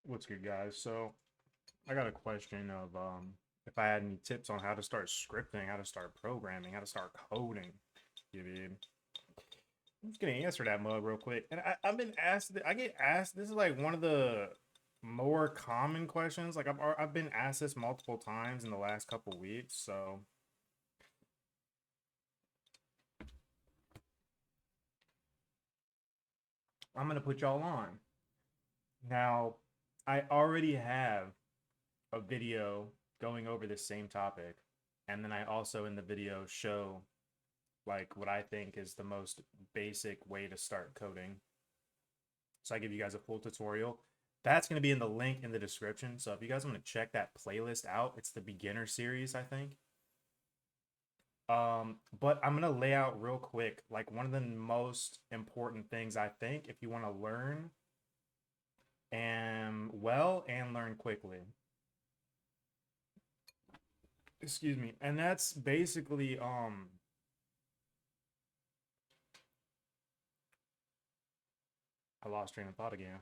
What's good, guys? So I got a question of if I had any tips on how to start scripting, how to start programming, how to start coding. You mean? I'm just gonna answer that mug real quick. And I've been asked. I get asked. This is like one of the more common questions. Like I've been asked this multiple times in the last couple weeks. So I'm gonna put y'all on. Now, I already have a video going over this same topic, and then I also in the video show like what I think is the most basic way to start coding. So I give you guys a full tutorial. That's going to be in the link in the description. So if you guys want to check that playlist out, it's the beginner series, I think. But I'm going to lay out real quick, like one of the most important things I think if you want to learn and learn quickly. Excuse me. And that's basically I lost train of thought again.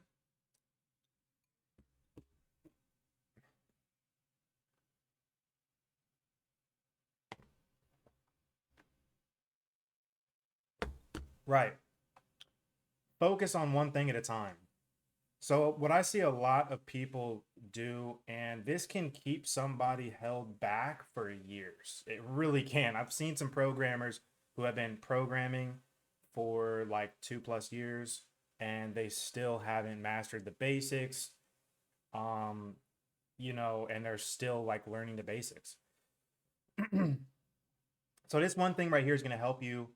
Right. Focus on one thing at a time. So, what I see a lot of people do, and this can keep somebody held back for years. It really can. I've seen some programmers who have been programming for like 2 plus years and they still haven't mastered the basics. Um, and they're still like learning the basics. So, this one thing right here is going to help you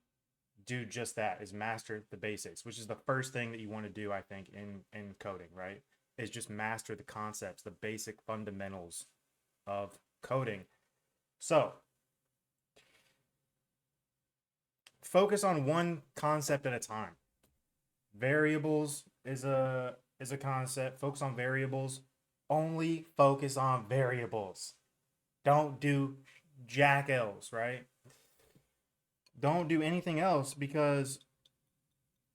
do just that is master the basics, which is the first thing that you want to do, I think, in coding, right? Is just master the concepts, the basic fundamentals of coding. So focus on one concept at a time. Variables is a concept. Focus on variables. Only focus on variables. Don't do jack else, right? Don't do anything else because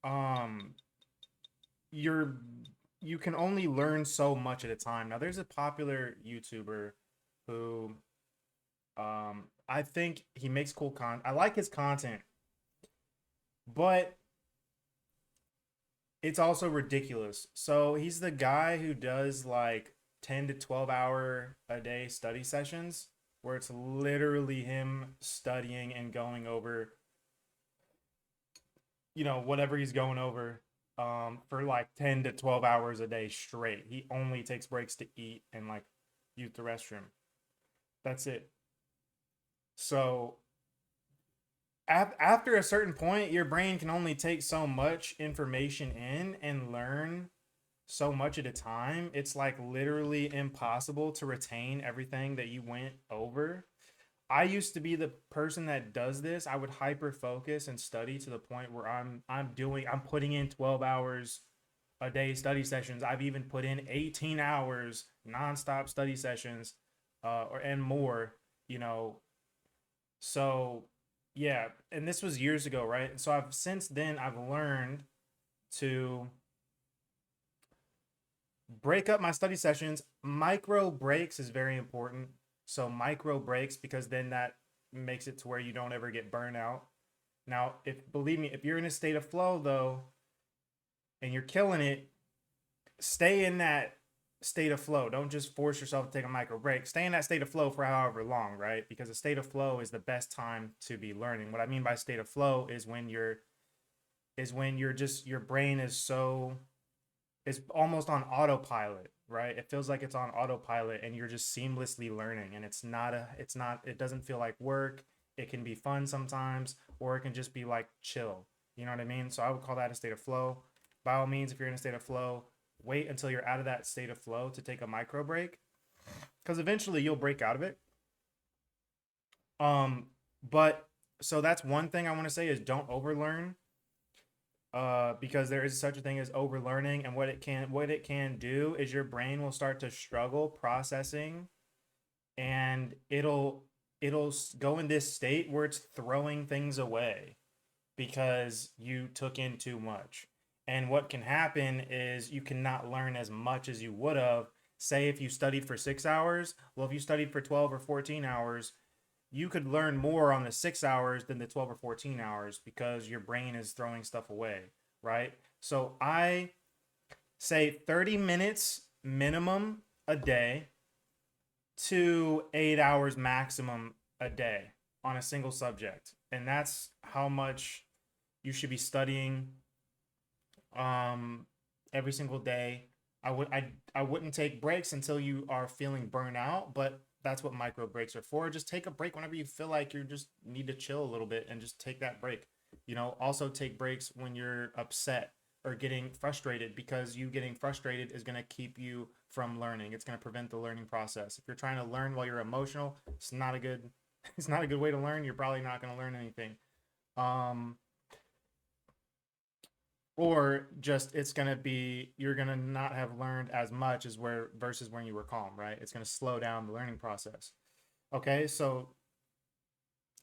um you're you can only learn so much at a time. Now there's a popular YouTuber who I think he makes cool content. I like his content, but it's also ridiculous. So he's the guy who does like 10 to 12 hour a day study sessions where it's literally him studying and going over, whatever he's going over for like 10 to 12 hours a day straight. He only takes breaks to eat and like use the restroom. That's it. So after a certain point, your brain can only take so much information in and learn so much at a time. It's like literally impossible to retain everything that you went over. I used to be the person that does this. I would hyper focus and study to the point where I'm putting in 12 hours a day study sessions. I've even put in 18 hours nonstop study sessions and more, you know. So, yeah, and this was years ago, right? So I've since then I've learned to break up my study sessions. Micro breaks is very important. So micro breaks because then that makes it to where you don't ever get burnout. Now, if believe me, if you're in a state of flow though and you're killing it, stay in that state of flow. Don't just force yourself to take a micro break. Stay in that state of flow for however long, right? Because a state of flow is the best time to be learning. What I mean by state of flow is when you're just your brain is so it's almost on autopilot, right? It feels like it's on autopilot and you're just seamlessly learning and it doesn't feel like work. It can be fun sometimes or it can just be like chill. You know what I mean? So I would call that a state of flow. By all means, if you're in a state of flow, wait until you're out of that state of flow to take a micro break because eventually you'll break out of it. Um, but so that's one thing I want to say is don't overlearn because there is such a thing as overlearning, and what it can do is your brain will start to struggle processing, and it'll go in this state where it's throwing things away because you took in too much. And what can happen is you cannot learn as much as you would have. Say if you studied for 6 hours, well, if you studied for 12 or 14 hours, you could learn more on the 6 hours than the 12 or 14 hours because your brain is throwing stuff away, right? So I say 30 minutes minimum a day to 8 hours maximum a day on a single subject. And that's how much you should be studying um every single day. I wouldn't take breaks until you are feeling burnout, but that's what micro breaks are for. Just take a break whenever you feel like you just need to chill a little bit and just take that break. Also take breaks when you're upset or getting frustrated, because you getting frustrated is going to keep you from learning. It's going to prevent the learning process. If you're trying to learn while you're emotional, it's not a good it's not a good way to learn. You're probably not going to learn anything. Um or just it's gonna be you're gonna not have learned as much as where versus when you were calm, right? It's gonna slow down the learning process. Okay, so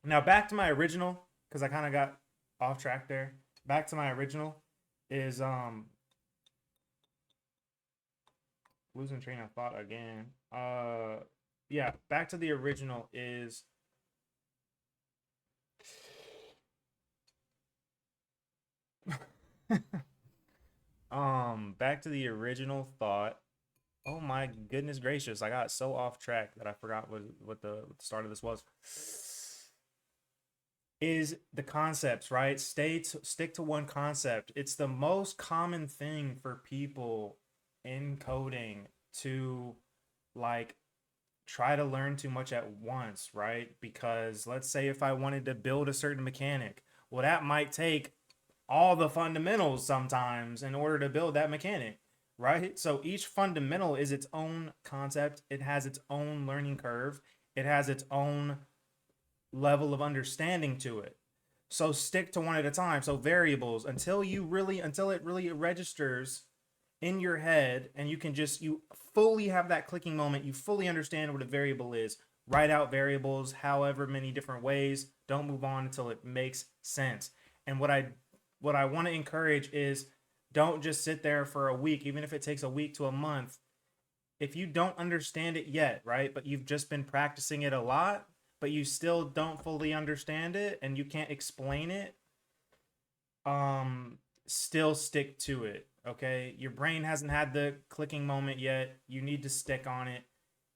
now back to my original, because I kind of got off track there. Back to my original is losing train of thought again. Yeah, back to the original is back to the original thought. Oh my goodness gracious, I got so off track that I forgot what the start of this was. Is the concepts, right? Stick to one concept. It's the most common thing for people in coding to like try to learn too much at once, right? Because let's say if I wanted to build a certain mechanic, well, that might take all the fundamentals sometimes in order to build that mechanic, right? So each fundamental is its own concept. It has its own learning curve. It has its own level of understanding to it. So stick to one at a time. So variables until it really registers in your head and you fully have that clicking moment. You fully understand what a variable is. Write out variables however many different ways. Don't move on until it makes sense. And what I want to encourage is don't just sit there for a week, even if it takes a week to a month. If you don't understand it yet, right? But you've just been practicing it a lot, but you still don't fully understand it and you can't explain it, still stick to it. Okay, your brain hasn't had the clicking moment yet. You need to stick on it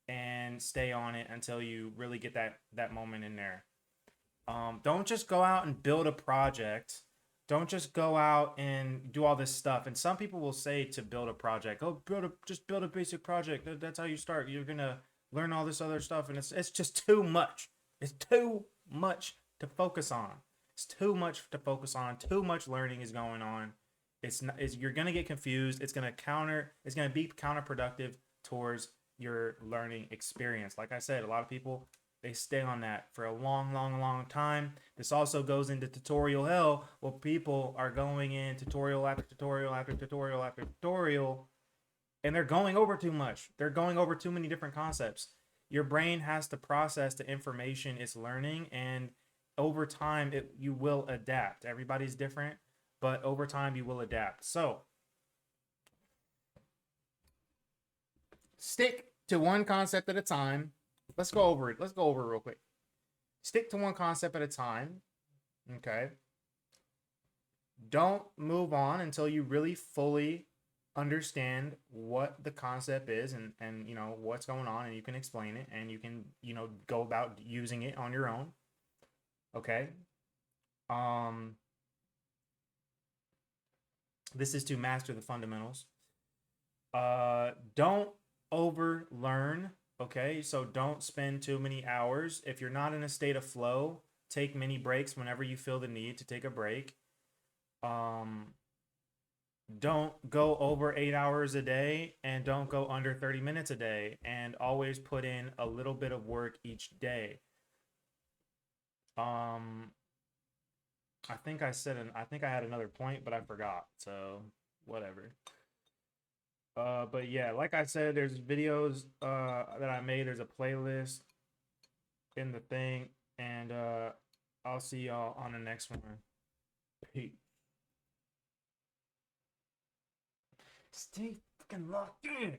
and stay on it until you really get that moment in there. Don't just go out and build a project. Don't just go out and do all this stuff. And some people will say to build a project, oh, just build a basic project. That's how you start. You're gonna learn all this other stuff, and it's just too much. It's too much to focus on. It's too much to focus on. Too much learning is going on. You're gonna get confused. It's gonna be counterproductive towards your learning experience. Like I said, a lot of people, they stay on that for a long, long, long time. This also goes into tutorial hell, where people are going in tutorial after tutorial after tutorial after tutorial, and they're going over too much. They're going over too many different concepts. Your brain has to process the information it's learning, and over time, you will adapt. Everybody's different, but over time, you will adapt. So stick to one concept at a time. Let's go over it. Let's go over it real quick. Stick to one concept at a time. Okay. Don't move on until you really fully understand what the concept is and what's going on, and you can explain it and you can go about using it on your own. Okay. Um this is to master the fundamentals. Don't over learn. Okay, so don't spend too many hours. If you're not in a state of flow, take mini breaks whenever you feel the need to take a break. Um, don't go over 8 hours a day and don't go under 30 minutes a day, and always put in a little bit of work each day. Um, I think I had another point, but I forgot. So whatever. But yeah, like I said, there's videos that I made. There's a playlist in the thing, and I'll see y'all on the next one. Peace. Stay fucking locked in.